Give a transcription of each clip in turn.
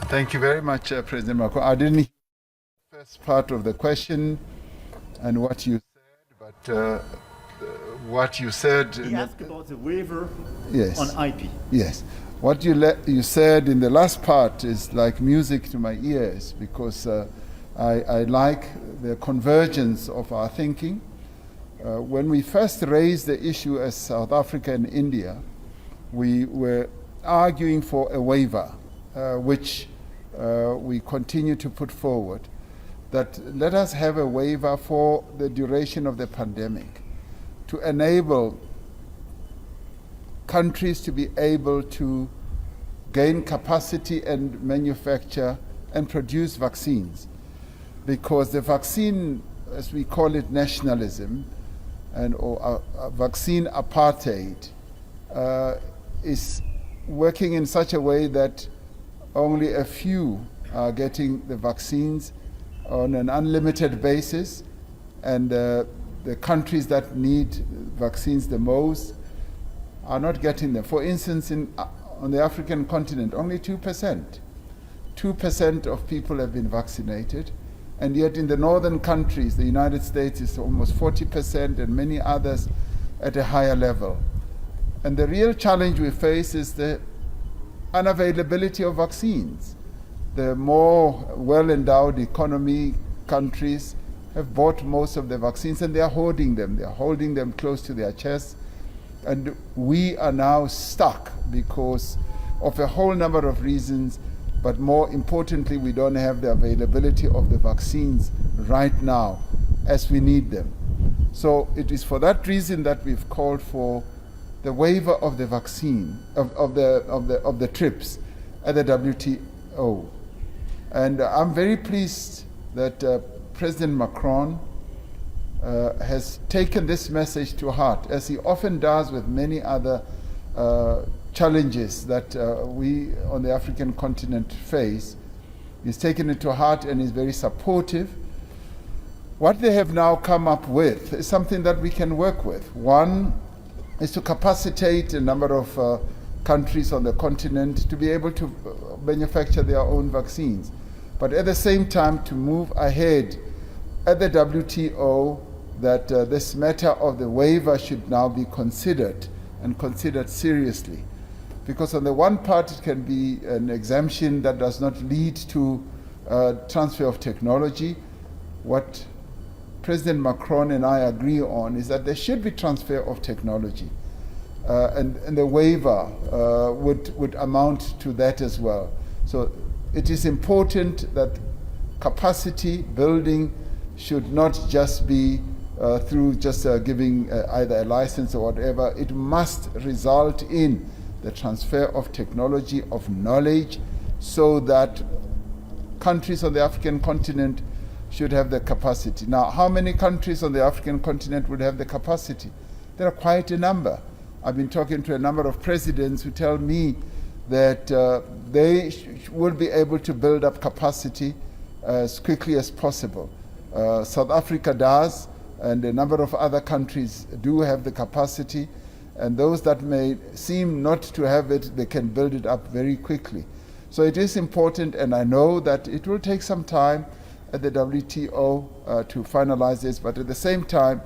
Thank you very much, President Macron. I didn't hear the first part of the question and what you said, but what you said... He asked about the waiver yes. on IP. Yes. What you said in the last part is like music to my ears, because I like the convergence of our thinking. When we first raised the issue as South Africa and India, we were arguing for a waiver, which we continue to put forward, that let us have a waiver for the duration of the pandemic to enable countries to be able to gain capacity and manufacture and produce vaccines. Because the vaccine, as we call it, nationalism, or vaccine apartheid, is working in such a way that only a few are getting the vaccines on an unlimited basis, and the countries that need vaccines the most are not getting them. For instance, on the African continent, only 2%. 2% of people have been vaccinated, and yet in the northern countries, the United States is almost 40%, and many others at a higher level. And the real challenge we face is the unavailability of vaccines. The more well-endowed economy countries have bought most of the vaccines, and they are hoarding them. They are holding them close to their chests. And we are now stuck because of a whole number of reasons, but more importantly, we don't have the availability of the vaccines right now as we need them. So it is for that reason that we've called for the waiver of the vaccine, of the TRIPS at the WTO. And I'm very pleased that President Macron has taken this message to heart, as he often does with many other challenges that we on the African continent face. He's taken it to heart and is very supportive. What they have now come up with is something that we can work with. One is to capacitate a number of countries on the continent to be able to manufacture their own vaccines, but at the same time to move ahead at the WTO that this matter of the waiver should now be considered, and considered seriously. Because on the one part it can be an exemption that does not lead to transfer of technology. What President Macron and I agree on is that there should be transfer of technology, and the waiver would amount to that as well. So it is important that capacity building should not just be through just giving either a license or whatever. It must result in the transfer of technology, of knowledge, so that countries on the African continent should have the capacity. Now, how many countries on the African continent would have the capacity? There are quite a number. I've been talking to a number of presidents who tell me that they will be able to build up capacity as quickly as possible. South Africa does, and a number of other countries do have the capacity, and those that may seem not to have it, they can build it up very quickly. So it is important, and I know that it will take some time at the WTO to finalize this, but at the same time,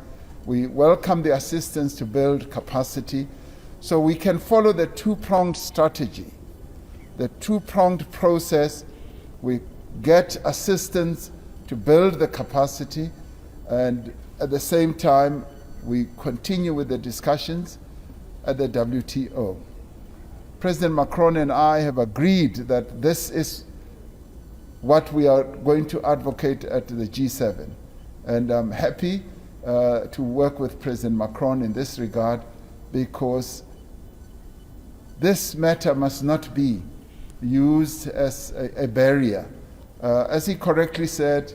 we welcome the assistance to build capacity so we can follow the two-pronged strategy, the two-pronged process. We get assistance to build the capacity, and at the same time, we continue with the discussions at the WTO. President Macron and I have agreed that this is what we are going to advocate at the G7. And I'm happy to work with President Macron in this regard, because this matter must not be used as a barrier. As he correctly said,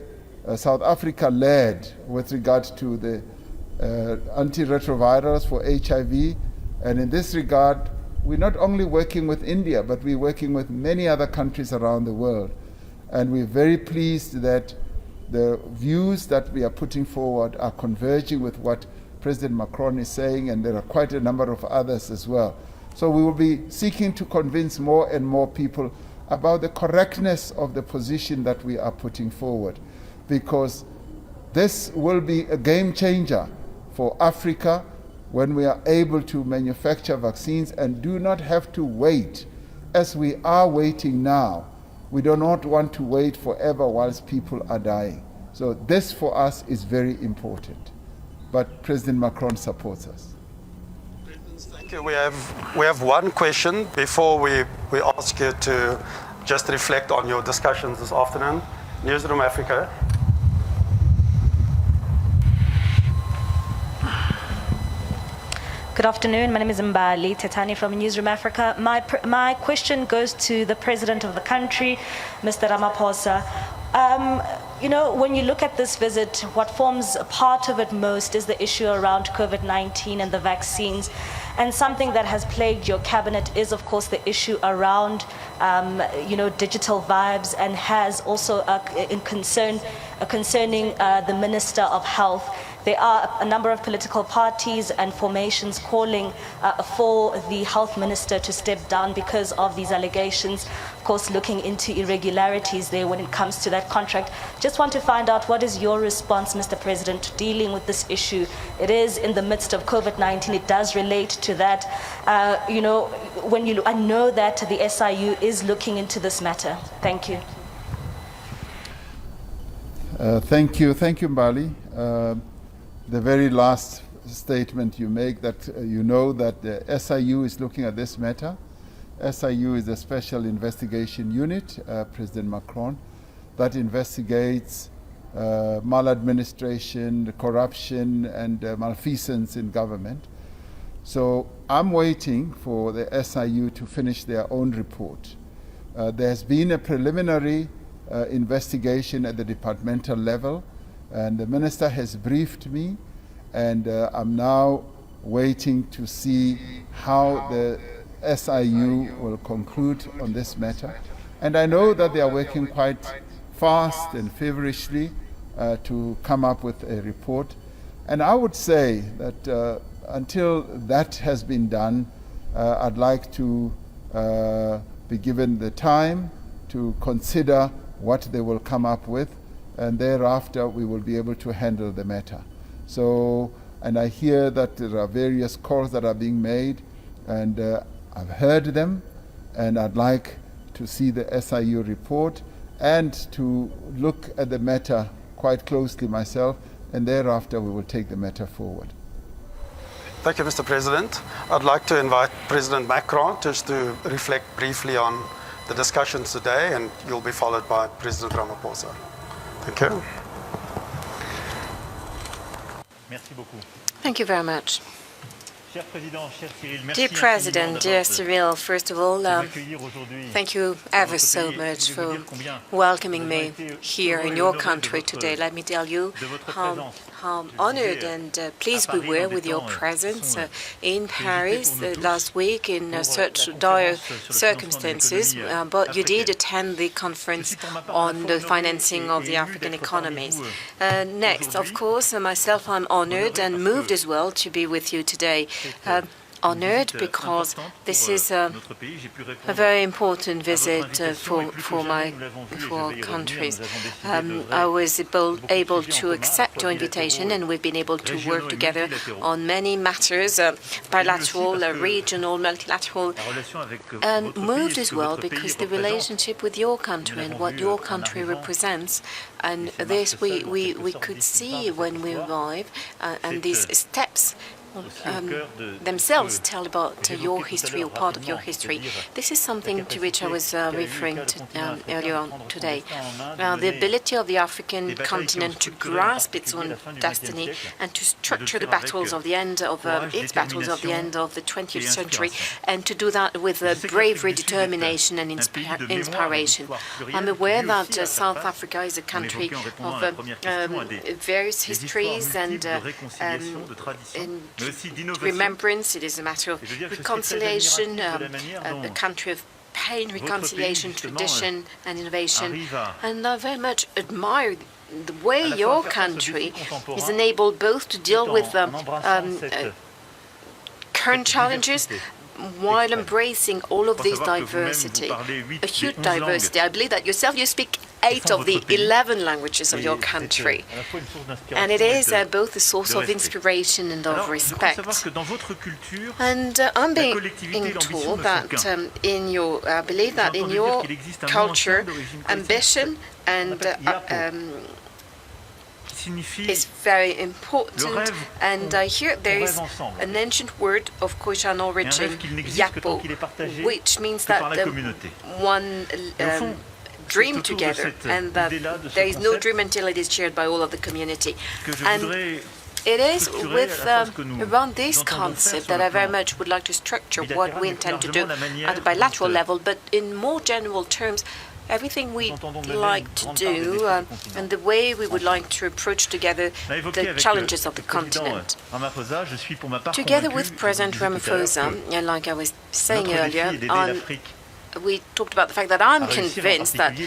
South Africa led with regard to the antiretrovirals for HIV, and in this regard, we're not only working with India, but we're working with many other countries around the world. And we're very pleased that the views that we are putting forward are converging with what President Macron is saying, and there are quite a number of others as well. So we will be seeking to convince more and more people about the correctness of the position that we are putting forward, because this will be a game changer for Africa when we are able to manufacture vaccines and do not have to wait as we are waiting now. We do not want to wait forever whilst people are dying. So this for us is very important. But President Macron supports us. Thank you. We have one question before we ask you to just reflect on your discussions this afternoon. Newsroom Africa. Good afternoon. My name is Mbali Tetani from Newsroom Africa. My question goes to the President of the country, Mr. Ramaphosa. You know, when you look at this visit, what forms a part of it most is the issue around COVID-19 and the vaccines. And something that has plagued your cabinet is, of course, the issue around, digital vibes, and has also concerning the Minister of Health. There are a number of political parties and formations calling for the health minister to step down because of these allegations, of course, looking into irregularities there when it comes to that contract. Just want to find out, what is your response, Mr. President, to dealing with this issue? It is in the midst of COVID-19. It does relate to that. I know that the SIU is looking into this matter. Thank you. Thank you, Mbali. The very last statement you make, that you know that the SIU is looking at this matter. SIU is a special investigation unit, President Macron, that investigates maladministration, corruption, and malfeasance in government. So I'm waiting for the SIU to finish their own report. There has been a preliminary investigation at the departmental level, and the minister has briefed me, and I'm now waiting to see how the SIU will conclude on this matter. And I know that they are working quite fast and feverishly to come up with a report. And I would say that until that has been done, I'd like to be given the time to consider what they will come up with, and thereafter we will be able to handle the matter. So, and I hear that there are various calls that are being made, and I've heard them, and I'd like to see the SIU report and to look at the matter quite closely myself, and thereafter we will take the matter forward. Thank you, Mr. President. I'd like to invite President Macron just to reflect briefly on the discussions today, and you'll be followed by President Ramaphosa. Thank you. Thank you very much. Dear President, dear Cyril, first of all, thank you ever so much for welcoming me here in your country today. Let me tell you how honored and pleased we were with your presence in Paris last week in such dire circumstances, but you did attend the conference on the financing of the African economies. Next, of course, myself, I'm honored and moved as well to be with you today. Honored because this is a very important visit for our countries. I was able to accept your invitation, and we've been able to work together on many matters, bilateral, regional, multilateral, and moved as well because the relationship with your country and what your country represents, and this we could see when we arrived, and these steps themselves tell about your history or part of your history. This is something to which I was referring to earlier on today. The ability of the African continent to grasp its own destiny and to structure the battles of the end of its battles of the end of the 20th century, and to do that with bravery, determination, and inspiration. I'm aware that South Africa is a country of various histories and remembrance. It is a matter of reconciliation, a country of pain, reconciliation, tradition, and innovation. And I very much admire the way your country is enabled both to deal with current challenges, while embracing all of this diversity, a huge diversity. I believe that yourself, you speak 8 of the 11 languages of your country. And it is both a source of inspiration and of respect. And I'm being told that I believe that in your culture, ambition and is very important, and I hear there is an ancient word of Khoisan origin, yapo, which means that one dream together, and that there is no dream until it is shared by all of the community. And it is with around this concept that I very much would like to structure what we intend to do at a bilateral level, but in more general terms, everything we'd like to do and the way we would like to approach together the challenges of the continent. Together with President Ramaphosa, like I was saying earlier, we talked about the fact that I'm convinced that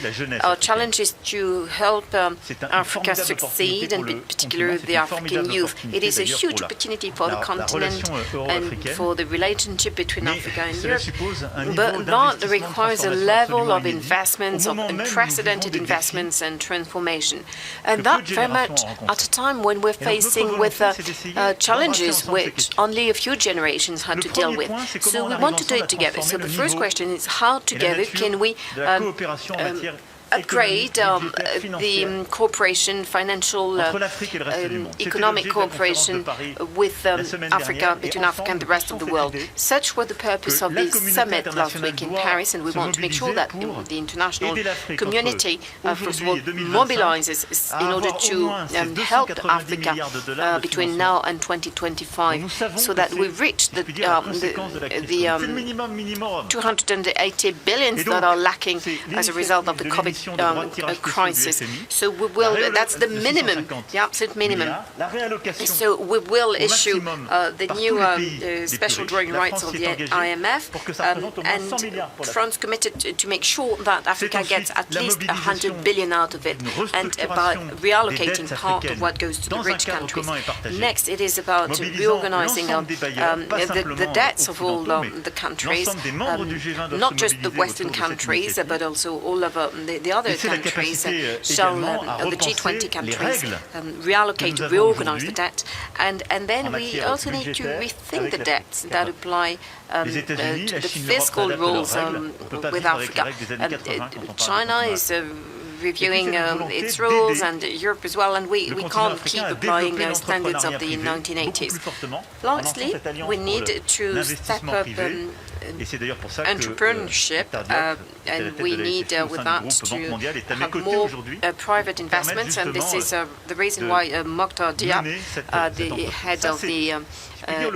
our challenge is to help Africa succeed, and in particular the African youth. It is a huge opportunity for the continent and for the relationship between Africa and Europe, but that requires a level of investments, of unprecedented investments and transformation. And that very much at a time when we're facing with challenges which only a few generations had to deal with. So we want to do it together. So the first question is, how together can we upgrade the cooperation, financial, economic cooperation with Africa, between Africa and the rest of the world. Such was the purpose of this summit last week in Paris, and we want to make sure that the international community, first of all, mobilizes in order to help Africa between now and 2025, so that we reach the 280 billion that are lacking as a result of the COVID crisis. So we will, that's the minimum, the absolute minimum. So we will issue the new special drawing rights of the IMF, and France committed to make sure that Africa gets at least 100 billion out of it, and by reallocating part of what goes to the rich countries. Next, it is about reorganizing the debts of all the countries, not just the Western countries, but also all of the other countries, the G20 countries, reallocate, reorganize the debt, and then we also need to rethink the debts that apply to the fiscal rules with Africa. China is reviewing its rules, and Europe as well, and we can't keep applying standards of the 1980s. Lastly, we need to step up entrepreneurship, and we need with that to have more private investments, and this is the reason why Mokhtar Diab, the head of the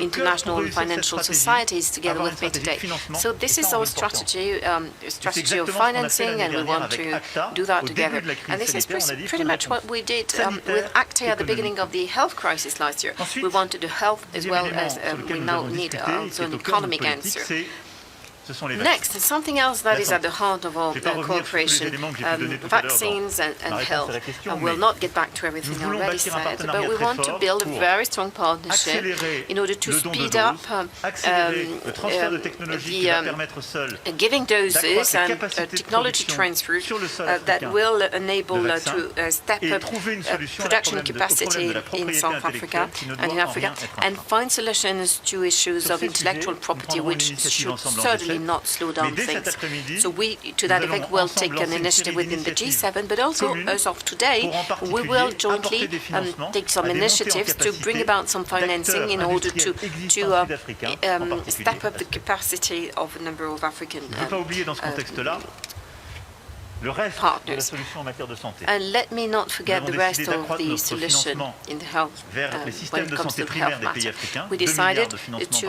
International Financial Societies, together with me today. So this is our strategy of financing, and we want to do that together. And this is pretty much what we did with ACTA at the beginning of the health crisis last year. We wanted to health as well as we now need also an economic answer. Next, something else that is at the heart of our cooperation, vaccines and health. I will not get back to everything I already said, but we want to build a very strong partnership in order to speed up the giving doses and technology transfer that will enable to step up production capacity in South Africa and in Africa, and find solutions to issues of intellectual property, which should certainly not slow down things. So we, to that effect, will take an initiative within the G7, but also as of today, we will jointly take some initiatives to bring about some financing in order to step up the capacity of a number of African partners. And let increase forget the rest of the solution in the health when it comes to the health matter. We decided to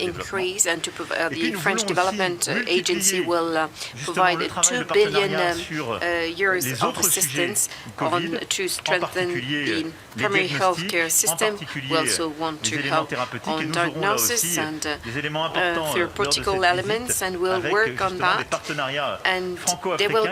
increase, and the French Development Agency will provide 2 billion euros of assistance to strengthen the primary health care system. We also want to help on diagnosis and therapeutical elements, and we'll work on that. And there will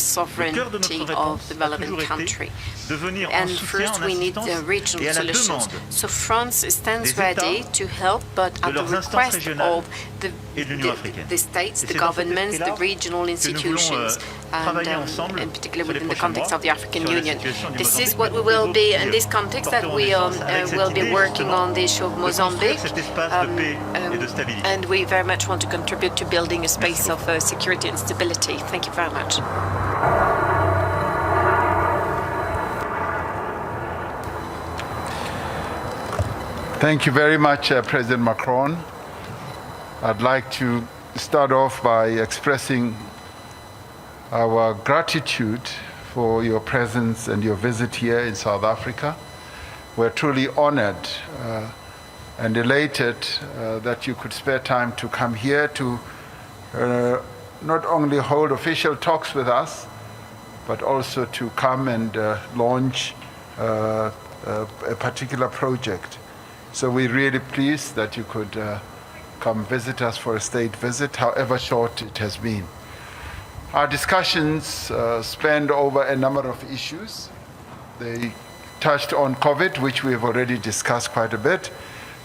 sovereignty of the relevant country. And first, we need regional solutions. So France stands ready to help, but at the request of the et de l'Union africaine. the states, Et the c'est dans cet governments, esprit-là the regional que nous institutions, voulons travailler ensemble and particularly sur les within the prochains context mois of the African sur la Union. situation du This is Mozambique, what we mais will beaucoup be, d'autres in this context, that porteront we naissance avec cette will be idée, working justement, on the issue of de construire Mozambique. cet espace de paix et de stabilité. And we very much want to contribute to building a space of security and stability. Thank you very much. Thank you very much, President Macron. I'd like to start off by expressing our gratitude for your presence and your visit here in South Africa. We're truly honored and elated that you could spare time to come here to not only hold official talks with us, but also to come and launch a particular project. So we're really pleased that you could come visit us for a state visit, however short it has been. Our discussions spanned over a number of issues. They touched on COVID, which we have already discussed quite a bit,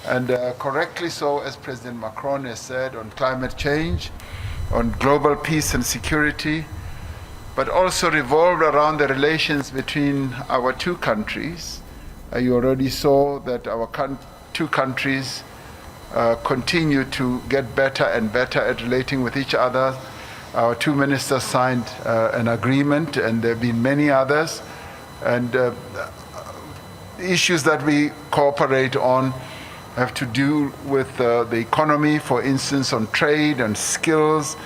and correctly so, as President Macron has said, on climate change, on global peace and security, but also revolved around the relations between our two countries. You already saw that our two countries continue to get better and better at relating with each other. Our two ministers signed an agreement, and there have been many others. And issues that we cooperate on have to do with the economy, for instance, on trade and skills,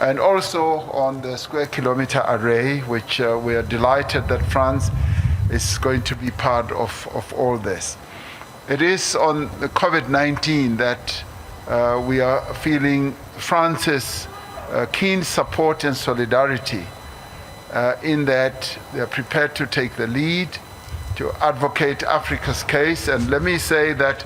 and also on the square kilometer array, which we are delighted that France is going to be part of all this. It is on the COVID-19 that we are feeling France's keen support and solidarity in that they are prepared to take the lead, to advocate Africa's case. And let me say that